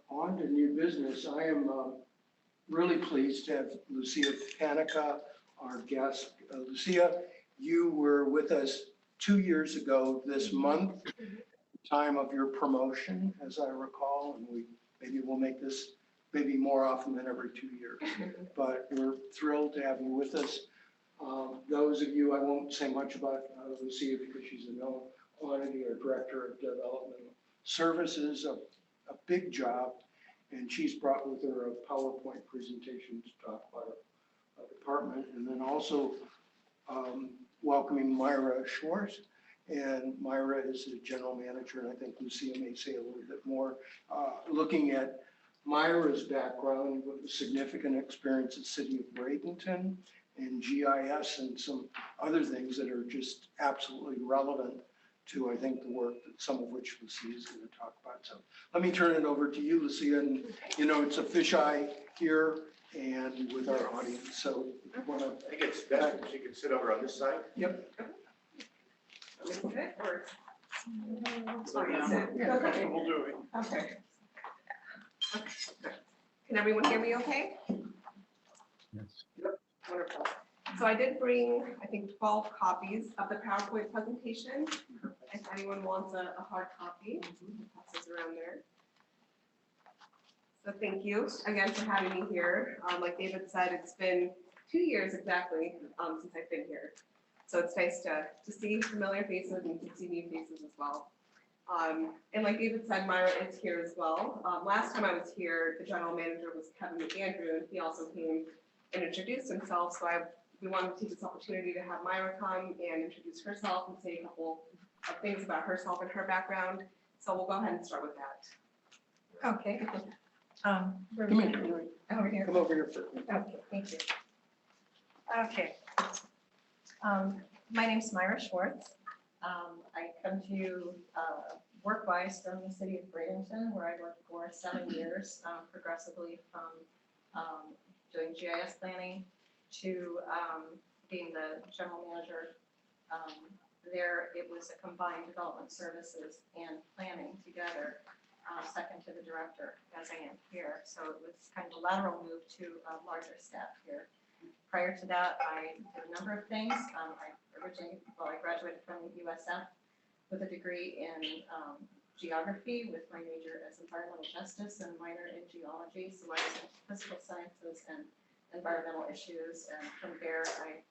On to new business. I am really pleased to have Lucia Panica, our guest. Lucia, you were with us 2 years ago this month, time of your promotion, as I recall, and maybe we'll make this maybe more often than every 2 years. But we're thrilled to have you with us. Those of you, I won't say much about Lucia because she's a known quantity or Director of Development Services, a big job, and she's brought with her a PowerPoint presentation to talk about our department, and then also welcoming Myra Schwarz. And Myra is the General Manager, and I think Lucia may say a little bit more. Looking at Myra's background with a significant experience at the City of Bradenton and GIS and some other things that are just absolutely relevant to, I think, the work that some of which Lucia is going to talk about. So let me turn it over to you, Lucia. And you know, it's a fisheye here and with our audience. So if you want to, I think it's best if you can sit over on this side. yep. Okay. Yeah, comfortable doing. Okay. Can everyone hear me okay? Yes. Wonderful. So I did bring, I think, 12 copies of the PowerPoint presentation. If anyone wants a hard copy, pass those around there. So thank you again for having me here. Like David said, it's been 2 years exactly since I've been here. So it's nice to see familiar faces and to see new faces as well. And like David said, Myra is here as well. Last time I was here, the general manager was Kevin McAndrew, and he also came and introduced himself. So we wanted to take this opportunity to have Myra come and introduce herself and say a couple of things about herself and her background. So we'll go ahead and start with that. Okay. Come here. Over here. Come over here first. Okay, thank you. Okay. My name's Myra Schwarz. I come to you work-wise from the city of Bradenton, where I worked for 7 years, progressively from doing GIS planning to being the general manager. There, it was a combined development services and planning together, second to the director, as I am here. So it was kind of a lateral move to a larger staff here. Prior to that, I did a number of things. I graduated from USF with a degree in geography with my major as environmental justice and minor in geology. So I was in physical sciences and environmental issues. And from there, I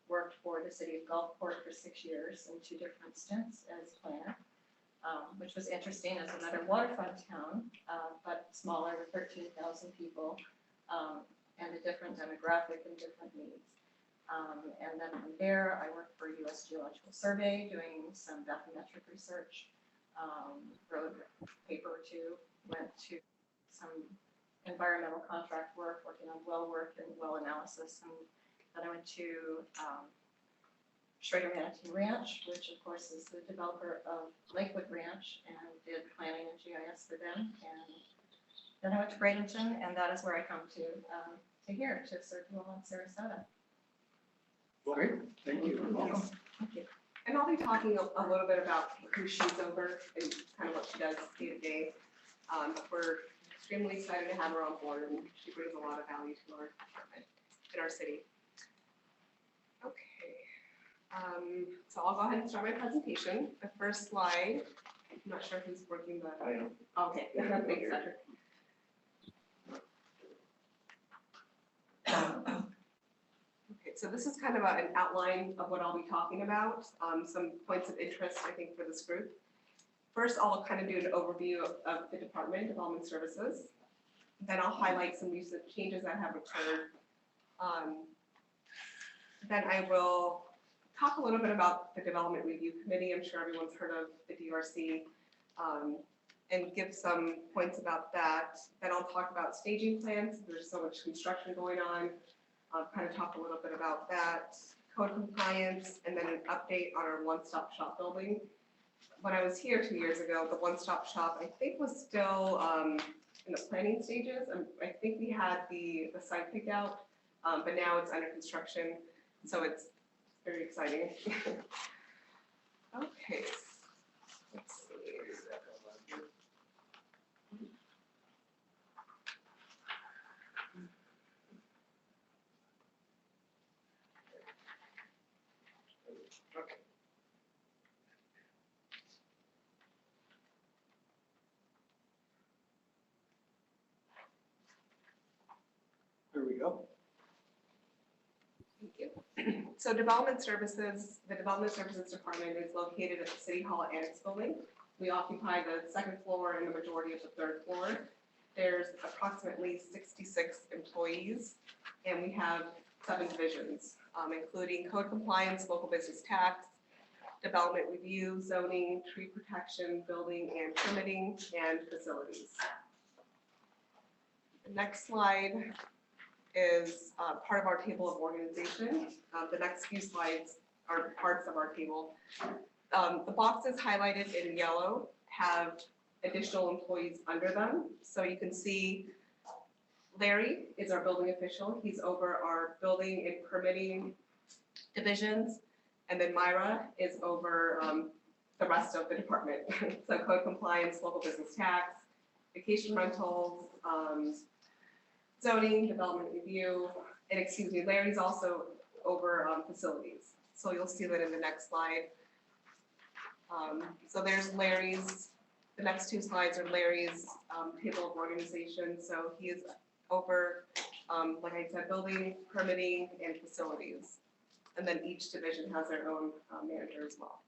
worked for the city of Gulfport for 6 years in 2 different stints as planner, which was interesting as another waterfront town, but smaller with 13,000 people. And a different demographic and different needs. And then from there, I worked for U.S. Geological Survey, doing some bathymetric research, wrote a paper or 2, went to some environmental contract work, working on well work and well analysis. And then I went to Schrader Manatee Ranch, which of course is the developer of Lakewood Ranch, and did planning and GIS for them. And then I went to Bradenton, and that is where I come to here, to serve you all in Sarasota. Great, thank you. Welcome. Thank you. And I'll be talking a little bit about who she's over and kind of what she does day to day. We're extremely excited to have her on board, and she brings a lot of value to our department in our city. Okay. So I'll go ahead and start my presentation. The first slide, I'm not sure who's working the. I am. Okay, thanks, Cedric. Okay, so this is kind of an outline of what I'll be talking about, some points of interest, I think, for this group. First, I'll kind of do an overview of the Department of Development Services. Then I'll highlight some recent changes that have occurred. Then I will talk a little bit about the Development Review Committee. I'm sure everyone's heard of the DRC, and give some points about that. Then I'll talk about staging plans. There's so much construction going on. I'll kind of talk a little bit about that, code compliance, and then an update on our one-stop shop building. When I was here 2 years ago, the one-stop shop, I think, was still in the planning stages. I think we had the site picked out, but now it's under construction. So it's very exciting. Okay, let's see. Here we go. Thank you. So Development Services, the Development Services Department is located at the City Hall Annex Building. We occupy the second floor and the majority of the third floor. There's approximately 66 employees, and we have 7 divisions, including code compliance, local business tax, development review, zoning, tree protection, building and permitting, and facilities. The next slide is part of our table of organization. The next few slides are parts of our table. The boxes highlighted in yellow have additional employees under them. So you can see Larry is our building official. He's over our building and permitting divisions. And then Myra is over the rest of the department. So code compliance, local business tax, vacation rentals, zoning, development review, and excuse me, Larry's also over facilities. So you'll see that in the next slide. So there's Larry's, the next 2 slides are Larry's table of organization. So he is over, like I said, building, permitting, and facilities. And then each division has their own manager as well.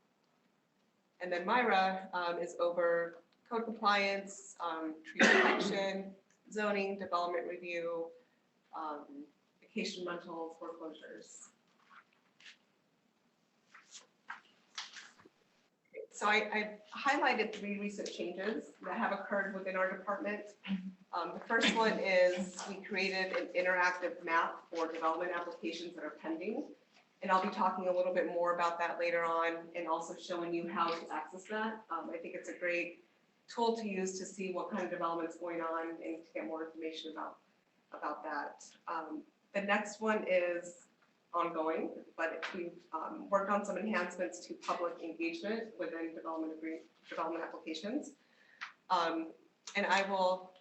And then Myra is over code compliance, tree protection, zoning, development review, vacation rentals, foreclosures. So I highlighted 3 recent changes that have occurred within our department. The first one is we created an interactive map for development applications that are pending. And I'll be talking a little bit more about that later on and also showing you how to access that. I think it's a great tool to use to see what kind of development's going on and to get more information about that. The next one is ongoing, but we've worked on some enhancements to public engagement within development applications. And I will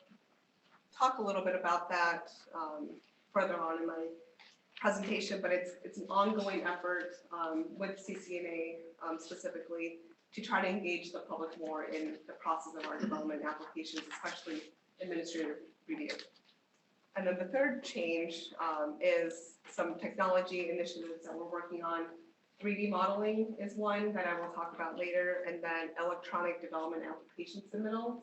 talk a little bit about that further on in my presentation, but it's an ongoing effort with CCNA specifically to try to engage the public more in the process of our development applications, especially administrative review. And then the third change is some technology initiatives that we're working on. 3D modeling is one that I will talk about later, and then electronic development application submittals.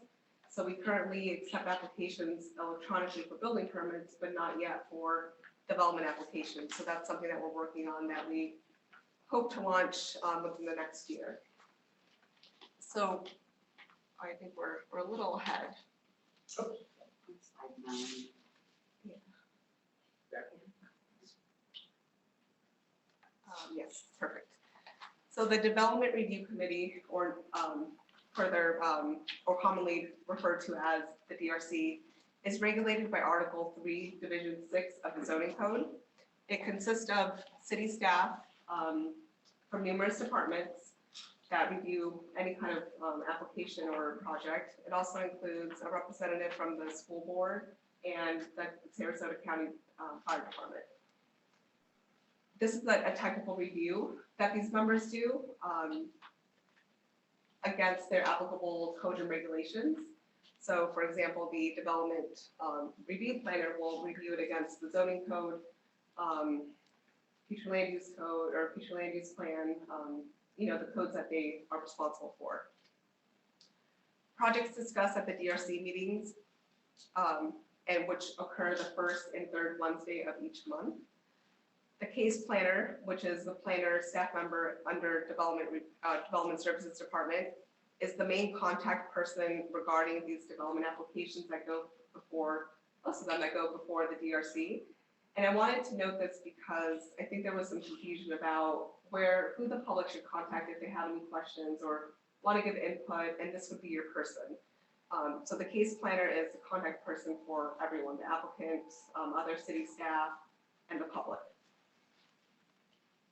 So we currently accept applications electronically for building permits, but not yet for development applications. So that's something that we're working on that we hope to launch within the next year. So I think we're a little ahead. Yes, perfect. So the Development Review Committee, or or commonly referred to as the DRC, is regulated by Article 3, Division 6 of the Zoning Code. It consists of city staff from numerous departments that review any kind of application or project. It also includes a representative from the school board and the Sarasota County Fire Department. This is a technical review that these members do against their applicable code and regulations. So for example, the development review planner will review it against the zoning code, future land use code, or future land use plan, the codes that they are responsible for. Projects discussed at the DRC meetings, and which occur the first and third Wednesday of each month. The case planner, which is the planner staff member under Development Services Department, is the main contact person regarding these development applications that go before, most of them that go before the DRC. And I wanted to note this because I think there was some confusion about who the public should contact if they have any questions or want to give input, and this would be your person. So the case planner is the contact person for everyone, the applicants, other city staff, and the public.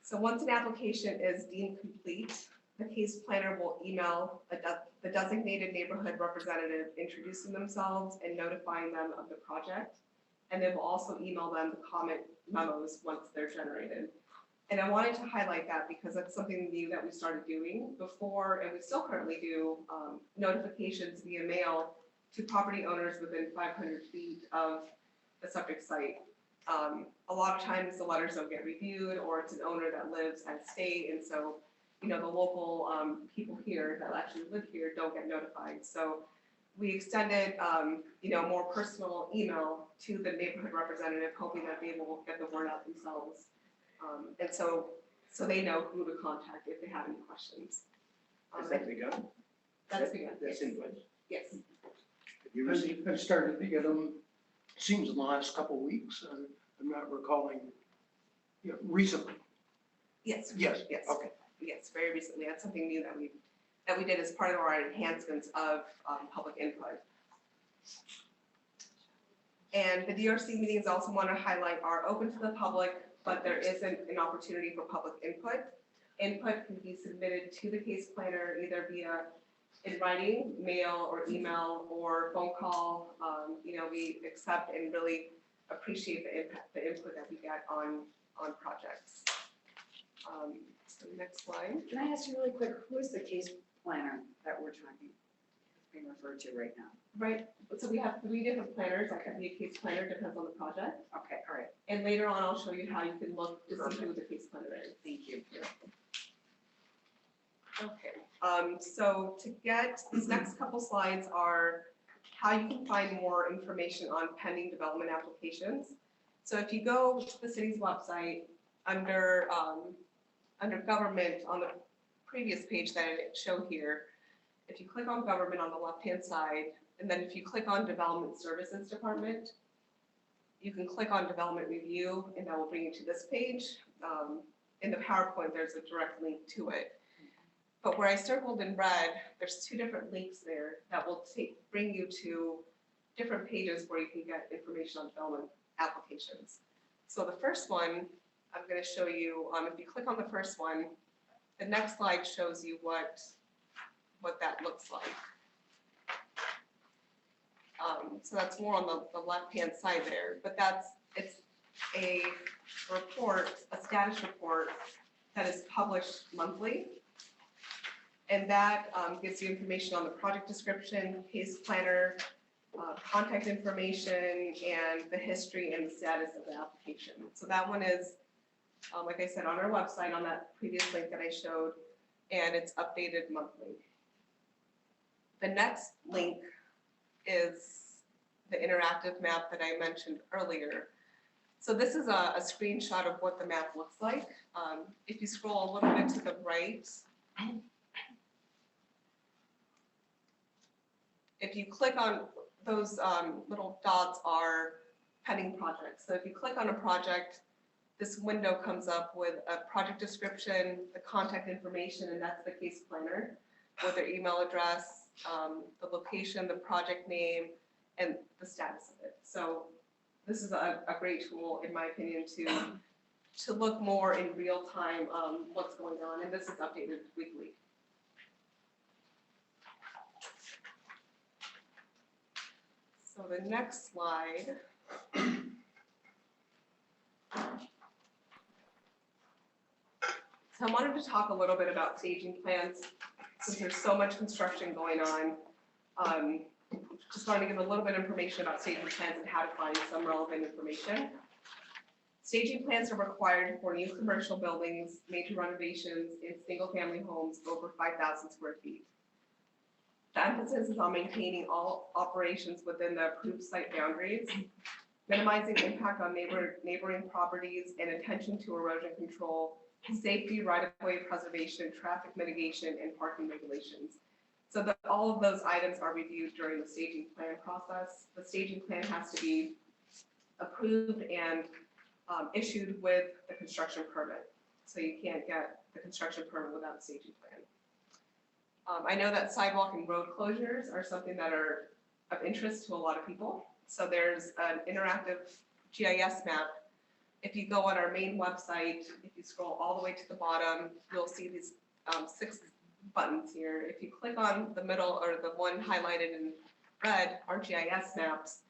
So once an application is deemed complete, the case planner will email the designated neighborhood representative introducing themselves and notifying them of the project. And they will also email them the comment memos once they're generated. And I wanted to highlight that because that's something new that we started doing before, and we still currently do notifications via mail to property owners within 500 feet of the subject site. A lot of times the letters don't get reviewed, or it's an owner that lives at state, and so, the local people here that actually live here don't get notified. So we extended, more personal email to the neighborhood representative, hoping that they will get the word out themselves. And so they know who to contact if they have any questions. Has that begun? That's begun. That's in place. Yes. Have you received? I've started to get them, seems in the last couple of weeks. I'm not recalling, recently. Yes. Yes, Yes. okay. Yes, very recently. That's something new that we did as part of our enhancements of public input. And the DRC meetings also want to highlight are open to the public, but there isn't an opportunity for public input. Input can be submitted to the case planner either via in writing, mail or email or phone call. We accept and really appreciate the input that we get on projects. So next slide. Can I ask you really quick, who is the case planner that we're talking, being referred to right now? Right, so we have 3 different planners. That could be a case planner, depends on the project. Okay, all right, And later on, I'll show you how you can look to see who the case planner is. thank you. Okay, so to get, these next couple slides are how you can find more information on pending development applications. So if you go to the city's website, under government on the previous page that I show here, if you click on government on the left-hand side, and then if you click on development services department, you can click on development review, and that will bring you to this page. In the PowerPoint, there's a direct link to it. But where I circled in red, there's 2 different links there that will bring you to different pages where you can get information on development applications. So the first one, I'm going to show you, if you click on the first one, the next slide shows you what that looks like. So that's more on the left-hand side there, but it's a report, a status report that is published monthly. And that gives you information on the project description, case planner, contact information, and the history and the status of the application. So that one is, like I said, on our website, on that previous link that I showed, and it's updated monthly. The next link is the interactive map that I mentioned earlier. So this is a screenshot of what the map looks like. If you scroll a little bit to the right, if you click on those little dots are pending projects. So if you click on a project, this window comes up with a project description, the contact information, and that's the case planner with their email address, the location, the project name, and the status of it. So this is a great tool, in my opinion, to look more in real time what's going on, and this is updated weekly. So the next slide. So I wanted to talk a little bit about staging plans, since there's so much construction going on. Just wanted to give a little bit of information about staging plans and how to find some relevant information. Staging plans are required for new commercial buildings, major renovations, and single-family homes over 5,000 square feet. The emphasis is on maintaining all operations within the approved site boundaries, minimizing impact on neighboring properties, and attention to erosion control, safety, right-of-way preservation, traffic mitigation, and parking regulations. So all of those items are reviewed during the staging plan process. The staging plan has to be approved and issued with the construction permit. So you can't get the construction permit without a staging plan. I know that sidewalk and road closures are something that are of interest to a lot of people. So there's an interactive GIS map. If you go on our main website, if you scroll all the way to the bottom, you'll see these 6 buttons here. If you click on the middle or the one highlighted in red, our GIS maps,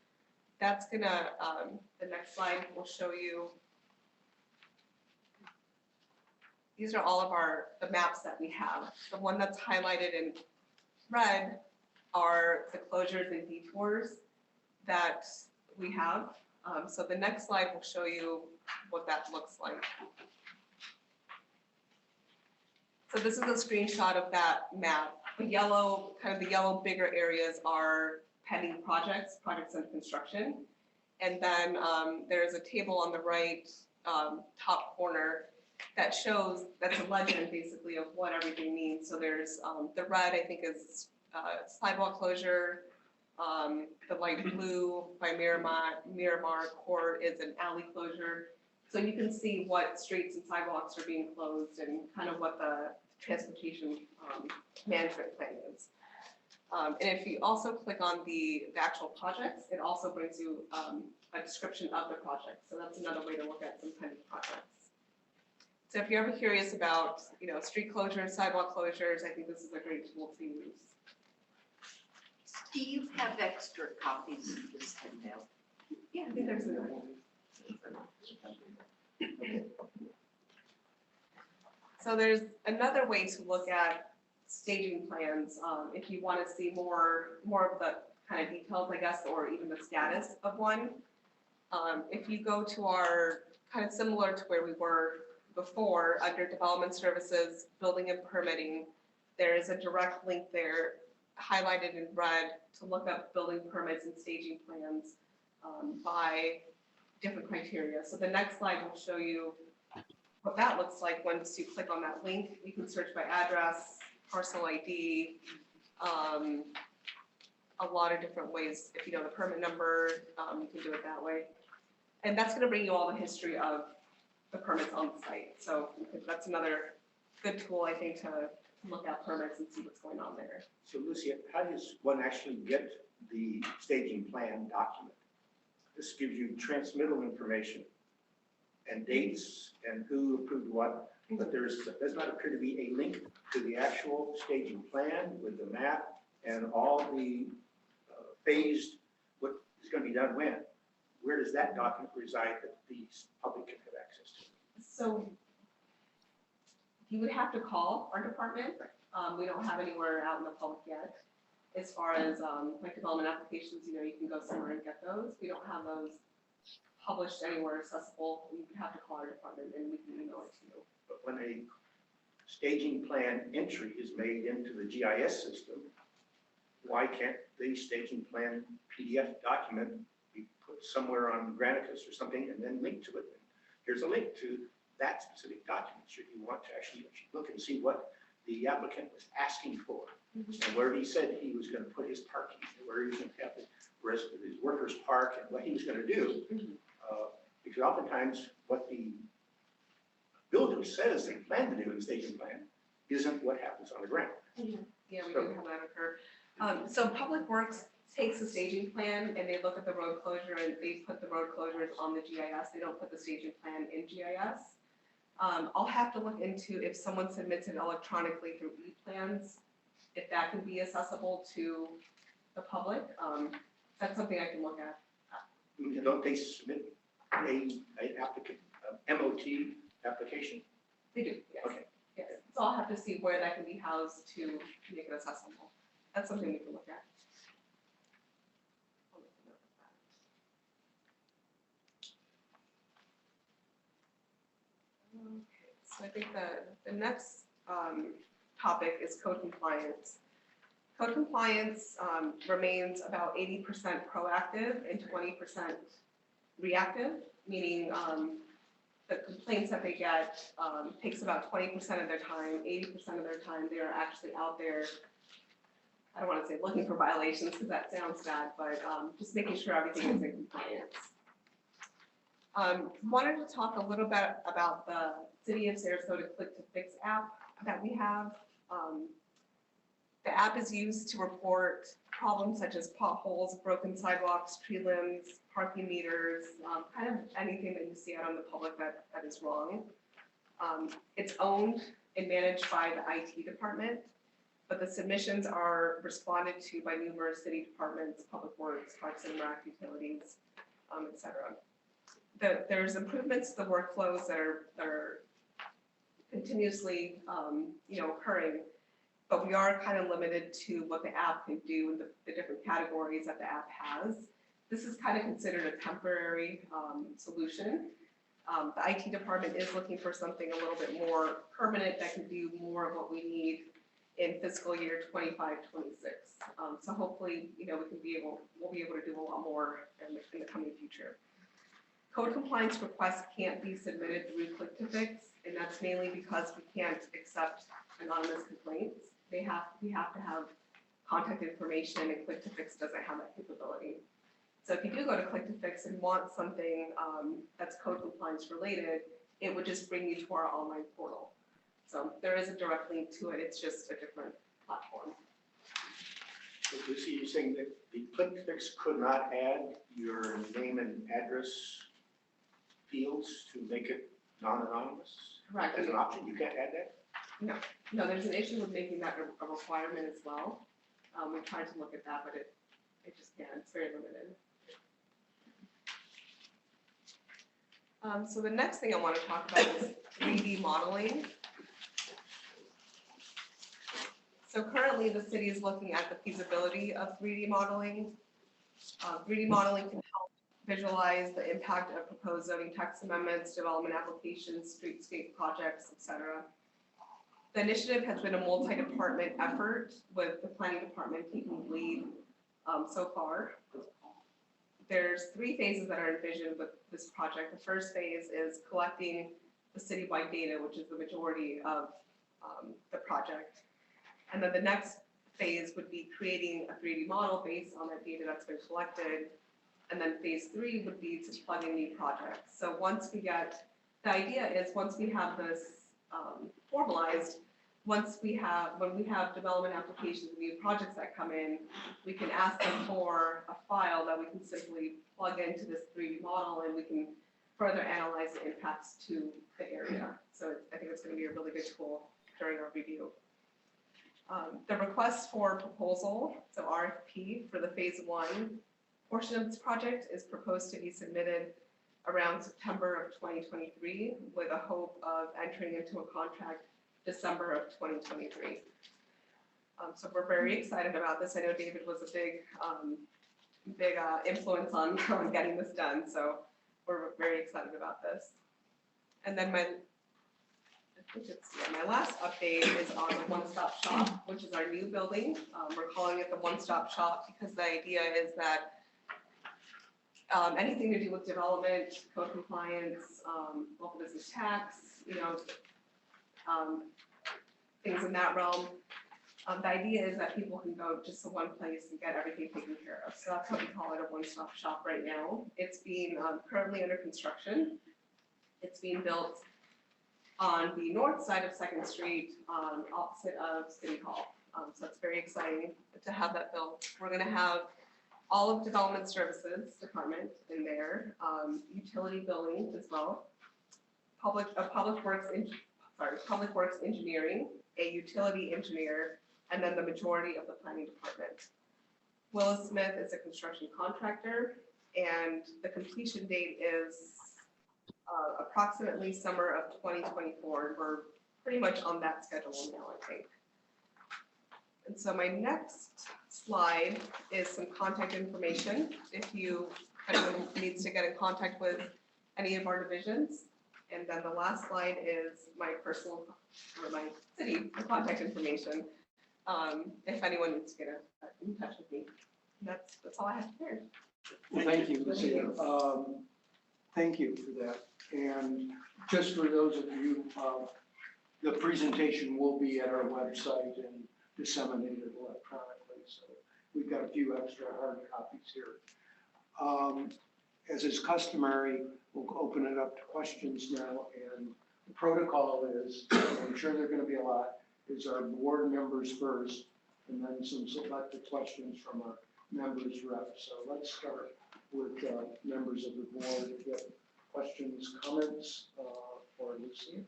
that's gonna, the next slide will show you. These are all of the maps that we have. The one that's highlighted in red are the closures and detours that we have So the next slide will show you what that looks like. So this is a screenshot of that map. The yellow, kind of the yellow bigger areas are pending projects under construction. And then there's a table on the right top corner that shows, that's a legend basically of what everything means. So there's the red, I think, is sidewalk closure. The light blue by Miramar Court is an alley closure. So you can see what streets and sidewalks are being closed and kind of what the transportation management plan is. And if you also click on the actual projects, it also brings you a description of the project. So that's another way to look at some pending projects. So if you're ever curious about, street closures, sidewalk closures, I think this is a great tool to use. Do you have extra copies of this handout? Yeah, I think there's another one. So there's another way to look at staging plans, if you want to see more of the kind of details, I guess, or even the status of one. If you go to our, kind of similar to where we were before, under Development Services, Building and Permitting, there is a direct link there highlighted in red to look up building permits and staging plans by different criteria. So the next slide will show you what that looks like. Once you click on that link, you can search by address, parcel ID, a lot of different ways. If you know the permit number, you can do it that way. And that's going to bring you all the history of the permits on the site. So that's another good tool, I think, to look at permits and see what's going on there. So Lucia, how does one actually get the staging plan document? This gives you transmittal information and dates and who approved what, but there does not appear to be a link to the actual staging plan with the map and all the phased, what is going to be done when. Where does that document reside that the public can have access to? So you would have to call our department. We don't have anywhere out in the public yet. As far as like development applications, you can go somewhere and get those. We don't have those published anywhere accessible. You would have to call our department and we can email it to you. But when a staging plan entry is made into the GIS system, why can't the staging plan PDF document be put somewhere on Granicus or something and then linked to it? Here's a link to that specific document, should you want to actually look and see what the applicant was asking for. And where he said he was going to put his parking, and where he was going to have his workers park, and what he was going to do. Because oftentimes what the builder says they plan to do in the staging plan isn't what happens on the ground. Yeah, we do have that occur. So Public Works takes the staging plan and they look at the road closure and they put the road closures on the GIS. They don't put the staging plan in GIS. I'll have to look into if someone submits it electronically through e-plans, if that can be accessible to the public. That's something I can look at. Don't they submit an applicant, MOT application? They do, yes. Okay. Yes. So I'll have to see where that can be housed to make it accessible. That's something we can look at. I'll make a note of that. Okay, so I think the next topic is code compliance. Code compliance remains about 80% proactive and 20% reactive, meaning the complaints that they get takes about 20% of their time, 80% of their time they are actually out there, I don't want to say looking for violations because that sounds bad, but just making sure everything is in compliance. Wanted to talk a little bit about the City of Sarasota Click to Fix app that we have. The app is used to report problems such as potholes, broken sidewalks, tree limbs, parking meters, kind of anything that you see out on the public that is wrong. It's owned and managed by the IT department, but the submissions are responded to by numerous city departments, public works, parks and rec, utilities, et cetera. There's improvements to the workflows that are continuously occurring, but we are kind of limited to what the app can do in the different categories that the app has. This is kind of considered a temporary solution. The IT department is looking for something a little bit more permanent that can do more of what we need in fiscal year 25-26. So hopefully, we'll be able to do a lot more in the coming future. Code compliance requests can't be submitted through Click to Fix, and that's mainly because we can't accept anonymous complaints. We have to have contact information, and Click to Fix doesn't have that capability. So if you do go to Click to Fix and want something that's code compliance related, it would just bring you to our online portal. So there is a direct link to it, it's just a different platform. So Lucy, you're saying that the Click Fix could not add your name and address fields to make it non-anonymous? Correct. As an option, you can't add that? No, there's an issue with making that a requirement as well. We tried to look at that, but it just can't, it's very limited. So the next thing I want to talk about is 3D modeling. So currently the city is looking at the feasibility of 3D modeling. 3D modeling can help visualize the impact of proposed zoning text amendments, development applications, streetscape projects, etc. The initiative has been a multi-department effort with the planning department taking the lead so far. There's 3 phases that are envisioned with this project. The first phase is collecting the citywide data, which is the majority of the project. And then the next phase would be creating a 3D model based on that data that's been collected. And then phase 3 would be to plug in new projects. So the idea is once we have this formalized, when we have development applications and new projects that come in, we can ask them for a file that we can simply plug into this 3D model, and we can further analyze the impacts to the area. So I think it's going to be a really good tool during our review. The request for proposal, so RFP for the phase 1 portion of this project is proposed to be submitted around September of 2023 with a hope of entering into a contract December of 2023. So we're very excited about this. I know David was a big influence on getting this done. So we're very excited about this. And then my last update is on the one-stop shop, which is our new building. We're calling it the one-stop shop because the idea is that anything to do with development, code compliance, local business tax, things in that realm. The idea is that people can go just to one place and get everything taken care of. So that's what we call it, a one-stop shop right now. It's being currently under construction. It's being built on the north side of 2nd Street, opposite of City Hall. So it's very exciting to have that built. We're going to have all of Development Services Department in there, utility billing as well, Public Works Engineering, a utility engineer, and then the majority of the planning department. Willis Smith is a construction contractor, and the completion date is approximately summer of 2024. We're pretty much on that schedule now, I think. And so my next slide is some contact information if anyone needs to get in contact with any of our divisions. And then the last slide is my personal or my city contact information. If anyone needs to get in touch with me, that's all I have to share. Well, thank you, Lucia. Thank you for that. And just for those of you, the presentation will be at our website and disseminated electronically. So we've got a few extra hard copies here. As is customary, we'll open it up to questions now. And the protocol is, I'm sure there are going to be a lot, is our board members first, and then some selected questions from our members rep. So let's start with members of the board. If you have questions, comments for Lucia?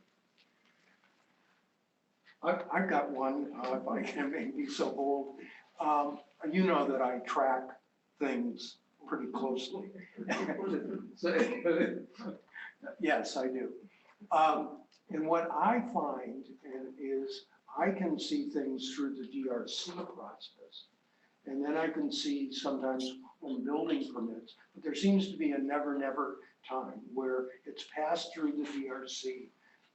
I've got one, if I can make me so bold. You know that I track things pretty closely. Yes, I do. And what I find is I can see things through the DRC process. And then I can see sometimes when building permits, but there seems to be a never, never time where it's passed through the DRC,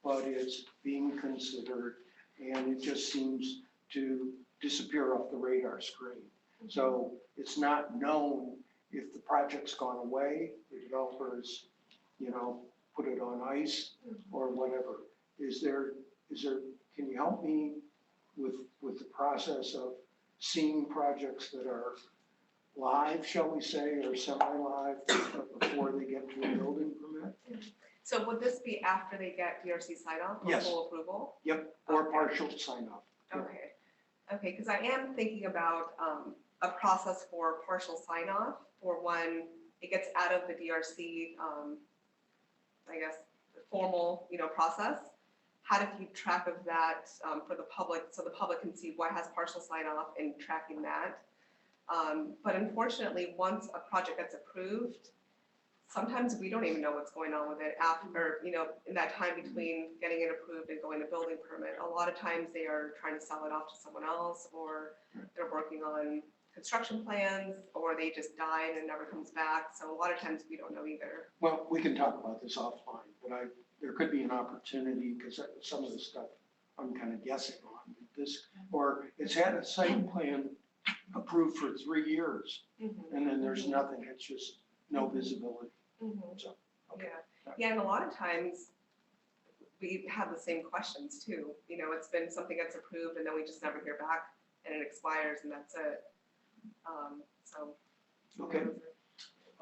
but it's being considered, and it just seems to disappear off the radar screen. So it's not known if the project's gone away, the developers, put it on ice or whatever. Is there, can you help me with the process of seeing projects that are live, shall we say, or semi-live before they get to a building permit? So would this be after they get DRC sign off or Yes. full approval? Yep, or Okay. partial sign off. Okay, because I am thinking about a process for partial sign off for when it gets out of the DRC, I guess, formal, process. How to keep track of that for the public, so the public can see what has partial sign off and tracking that. But unfortunately, once a project gets approved, sometimes we don't even know what's going on with it after, in that time between getting it approved and going to building permit. A lot of times they are trying to sell it off to someone else, or they're working on construction plans, or they just died and never comes back. So a lot of times we don't know either. Well, we can talk about this offline, but there could be an opportunity, because some of the stuff I'm kind of guessing on this, or it's had a site plan approved for 3 years, and then there's nothing, it's just no visibility. So, okay. Yeah, and a lot of times we have the same questions too. It's been something that's approved and then we just never hear back and it expires and that's it. So. Okay.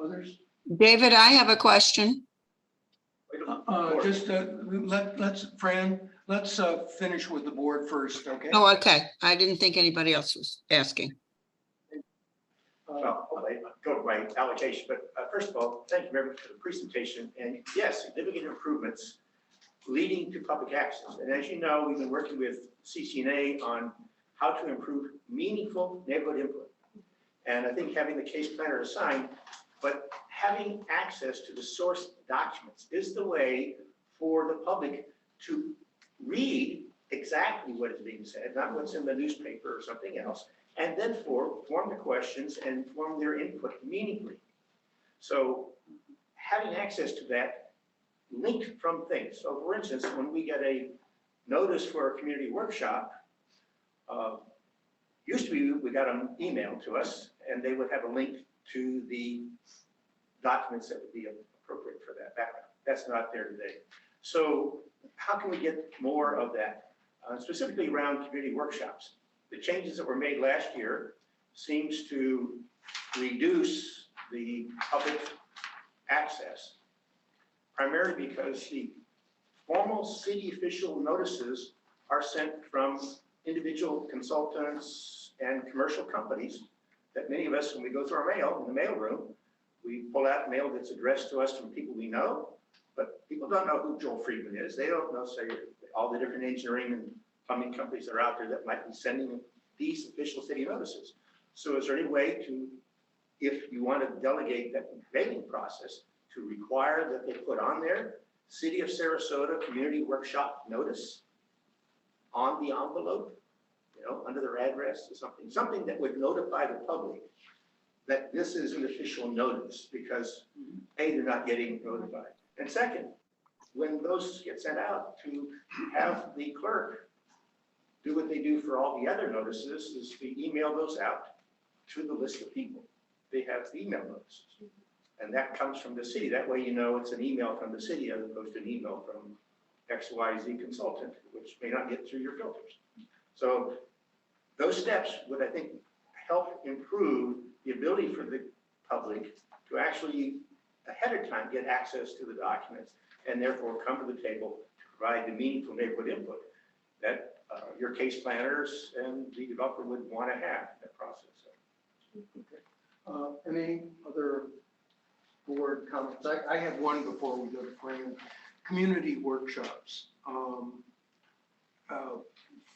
Others? David, I have a question. Let's finish with the board first, okay? Oh, okay. I didn't think anybody else was asking. Well, I'll go to my allocation, but first of all, thank you very much for the presentation. And yes, significant improvements leading to public access. And as you know, we've been working with CCNA on how to improve meaningful neighborhood input. And I think having the case planner assigned, but having access to the source documents is the way for the public to read exactly what is being said, not what's in the newspaper or something else, and then form the questions and form their input meaningfully. So having access to that linked from things. So for instance, when we get a notice for a community workshop, used to be we got an email to us and they would have a link to the documents that would be appropriate for that background. That's not there today. So how can we get more of that, specifically around community workshops? The changes that were made last year seems to reduce the public access, primarily because the formal city official notices are sent from individual consultants and commercial companies that many of us, when we go through our mail in the mailroom, we pull out mail that's addressed to us from people we know, but people don't know who Joel Friedman is. They don't know, say, all the different engineering and plumbing companies that are out there that might be sending these official city notices. So is there any way to, if you want to delegate that mailing process, to require that they put on there City of Sarasota Community Workshop Notice on the envelope, under their address or something that would notify the public that this is an official notice, because A, they're not getting notified. And second, when those get sent out, to have the clerk do what they do for all the other notices, is to email those out to the list of people. They have email notices. And that comes from the city. That way it's an email from the city as opposed to an email from XYZ consultant, which may not get through your filters. So those steps would, I think, help improve the ability for the public to actually ahead of time get access to the documents and therefore come to the table to provide the meaningful neighborhood input that your case planners and the developer would want to have in that process. Okay. Any other board comments? I have one before we go to Fran. Community workshops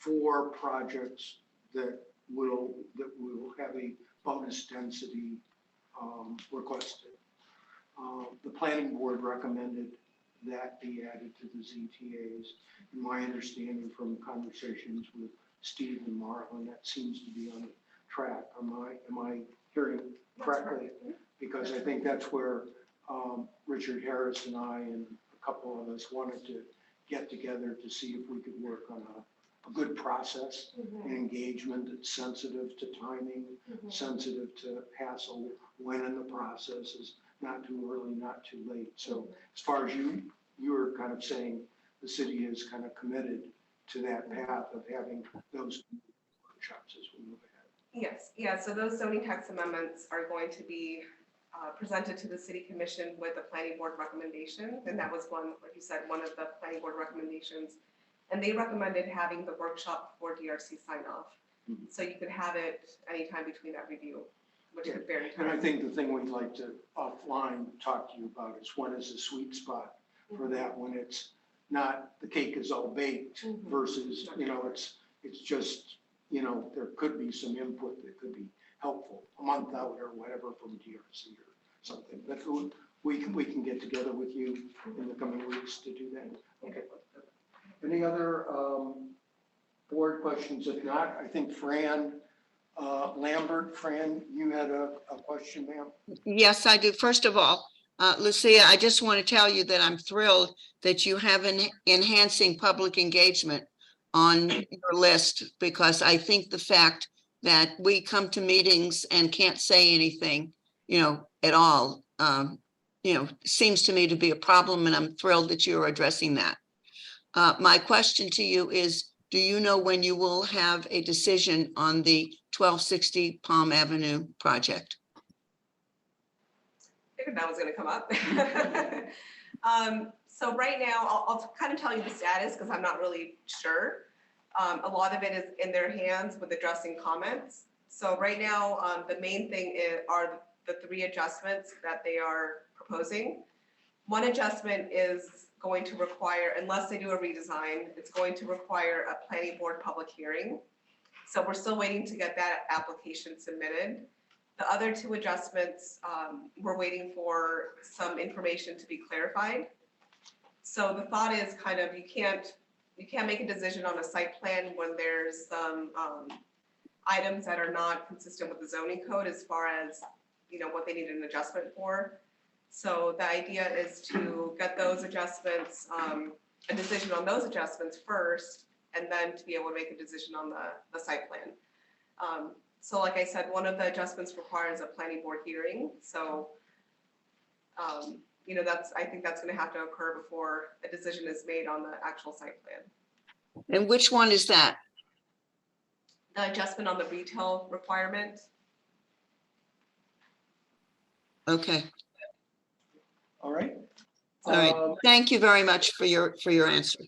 for projects that will have a bonus density requested. The planning board recommended that be added to the ZTAs. In my understanding from conversations with Steve and Marlon, that seems to be on track. Am I hearing correctly? Because I think that's where Richard Harris and I and a couple of us wanted to get together to see if we could work on a good process, an engagement that's sensitive to timing, sensitive to hassle, when in the process is not too early, not too late. So as far as you were kind of saying, the city is kind of committed to that path of having those workshops as we move ahead. Yes, yeah, so those zoning tax amendments are going to be presented to the city commission with a planning board recommendation. And that was one, like you said, one of the planning board recommendations. And they recommended having the workshop before DRC sign off. So you could have it anytime between that review, which could vary And I time. think the thing we'd like to offline talk to you about is when is the sweet spot for that, when it's not, the cake is all baked versus, it's just, there could be some input that could be helpful a month out or whatever from DRC or something. But we can get together with you in the coming weeks to do that. Okay. Any other board questions? If not, I think Fran Lambert, Fran, you had a question, ma'am? Yes, I do. First of all, Lucia, I just want to tell you that I'm thrilled that you have an enhancing public engagement on your list, because I think the fact that we come to meetings and can't say anything, at all, seems to me to be a problem, and I'm thrilled that you're addressing that. My question to you is, do you know when you will have a decision on the 1260 Palm Avenue project? Figured that was gonna come up. So right now, I'll kind of tell you the status because I'm not really sure. A lot of it is in their hands with addressing comments. So right now, the main thing are the 3 adjustments that they are proposing. One adjustment is going to require, unless they do a redesign, it's going to require a planning board public hearing. So we're still waiting to get that application submitted. The other 2 adjustments, we're waiting for some information to be clarified. So the thought is kind of, you can't make a decision on a site plan when there's some items that are not consistent with the zoning code as far as, what they need an adjustment for. So the idea is to get those adjustments, a decision on those adjustments first, and then to be able to make a decision on the site plan. So like I said, one of the adjustments requires a planning board hearing. So, I think that's going to have to occur before a decision is made on the actual site plan. And which one is that? The adjustment on the retail requirement. Okay, All right. all right. Thank you very much for your answer.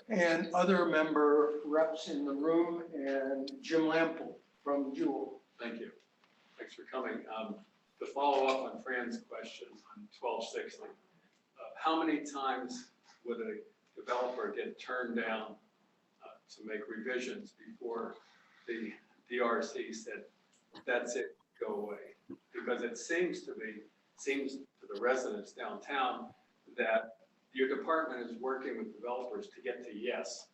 And other member reps in the room, and Jim Lample from Jewel. Thank you. Thanks for coming. To follow up on Fran's question on 1260, how many times would a developer get turned down to make revisions before the DRC said, that's it, go away? Because it seems to the residents downtown that your department is working with developers to get to yes,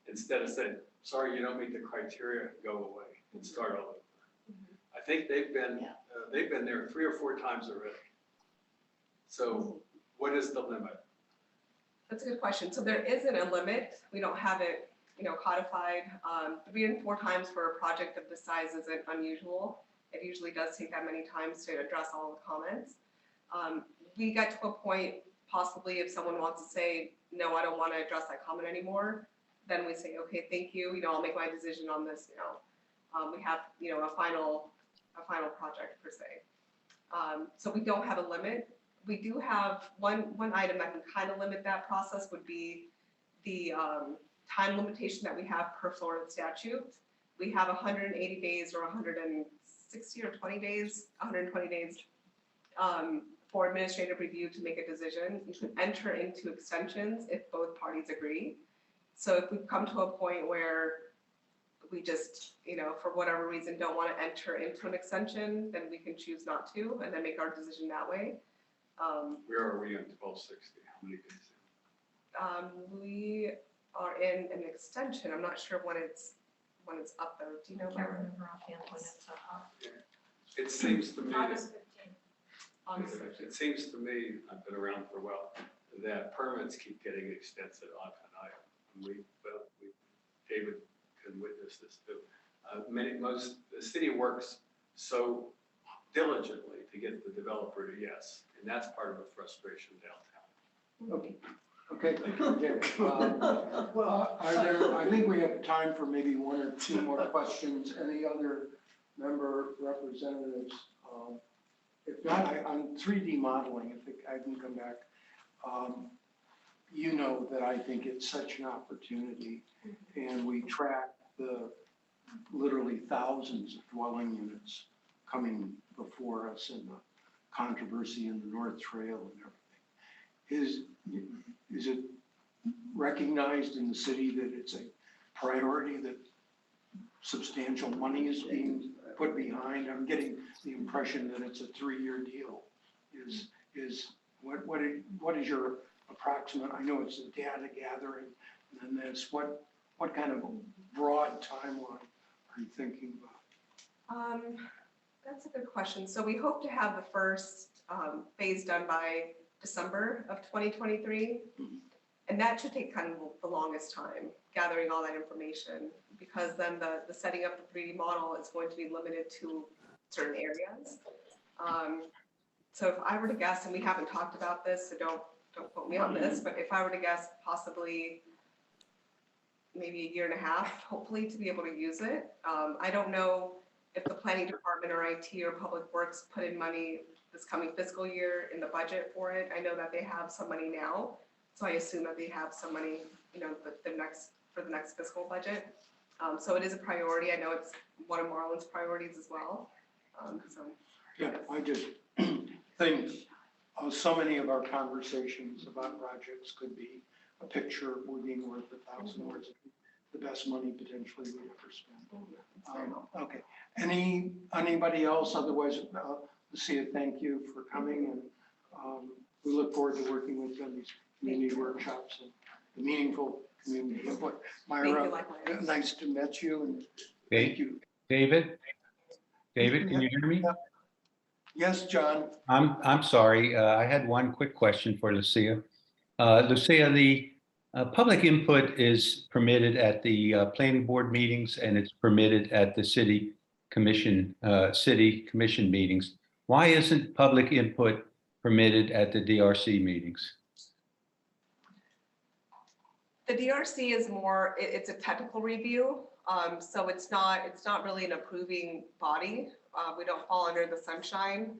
instead of saying, sorry, you don't meet the criteria, go away and start all over. I think they've been there 3 or 4 times already. So what is the limit? That's a good question. So there isn't a limit. We don't have it, codified. 3 and 4 times for a project of this size isn't unusual. It usually does take that many times to address all the comments. We get to a point, possibly if someone wants to say, no, I don't want to address that comment anymore, then we say, okay, thank you. I'll make my decision on this now. We have, a final project per se. So we don't have a limit. We do have one item that can kind of limit that process would be the time limitation that we have per Florida statute. We have 180 days or 160 or 20 days, 120 days for administrative review to make a decision. You can enter into extensions if both parties agree. So if we've come to a point where we just, for whatever reason, don't want to enter into an extension, then we can choose not to and then make our decision that way. Where are we in 1260? How many days in? We are in an extension. I'm not sure when it's when it's up though. Do you know? I can't remember offhand when it's up. It seems to me, August 15th. August it seems to me, I've been around for a while, that permits keep getting extended on infinitum. David can witness this too. The city works so diligently to get the developer to yes, and that's part of the frustration downtown. Okay, I think we have time for maybe one or two more questions. Any other member representatives? If not, on 3D modeling, if I can come back, you know that I think it's such an opportunity, and we track the literally thousands of dwelling units coming before us and the controversy in the North Trail and everything. Is it recognized in the city that it's a priority, that substantial money is being put behind? I'm getting the impression that it's a 3-year deal. What is your approximate? I know it's the data gathering, and then this. What kind of broad timeline are you thinking about? That's a good question. So we hope to have the first phase done by December of 2023. And that should take kind of the longest time, gathering all that information, because then the setting up the 3D model is going to be limited to certain areas. So if I were to guess, and we haven't talked about this, so don't quote me on this, but if I were to guess, possibly maybe 1.5 years, hopefully, to be able to use it. I don't know if the planning department or IT or public works put in money this coming fiscal year in the budget for it. I know that they have some money now, so I assume that they have some money, for the next fiscal budget. So it is a priority. I know it's one of Marlon's priorities as well. Yeah, I just think so many of our conversations about projects could be a picture being worth 1,000 words. The best money potentially we ever spend. Okay. Anybody else? Otherwise, Lucia, thank you for coming, and we look forward to working with you on these community workshops and the meaningful community input. Myra, nice to meet you, and thank you. David, can you hear me? Yes, John. I'm sorry. I had one quick question for Lucia. Lucia, the public input is permitted at the planning board meetings, and it's permitted at the city commission meetings. Why isn't public input permitted at the DRC meetings? The DRC is more, it's a technical review. So it's not really an approving body. We don't fall under the sunshine.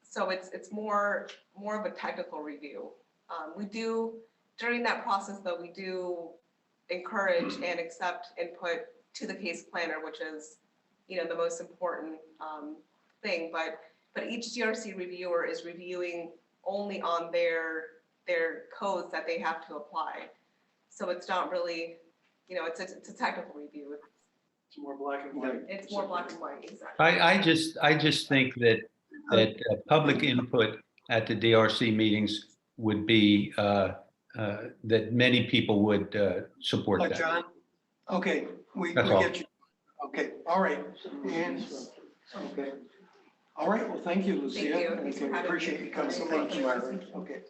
So it's more of a technical review. We do, during that process though, we do encourage and accept input to the case planner, which is, the most important thing. But each DRC reviewer is reviewing only on their codes that they have to apply. So it's not really, it's a technical review. It's more black and white. It's more black and white, exactly. I just think that public input at the DRC meetings would be that many people would support that. John? Okay, we That's all. get you. Okay, all right. And, okay. All right, well, thank you, Lucia. Thank you. Thanks for Okay, having appreciate me. you coming. Thank you, Myra. Okay.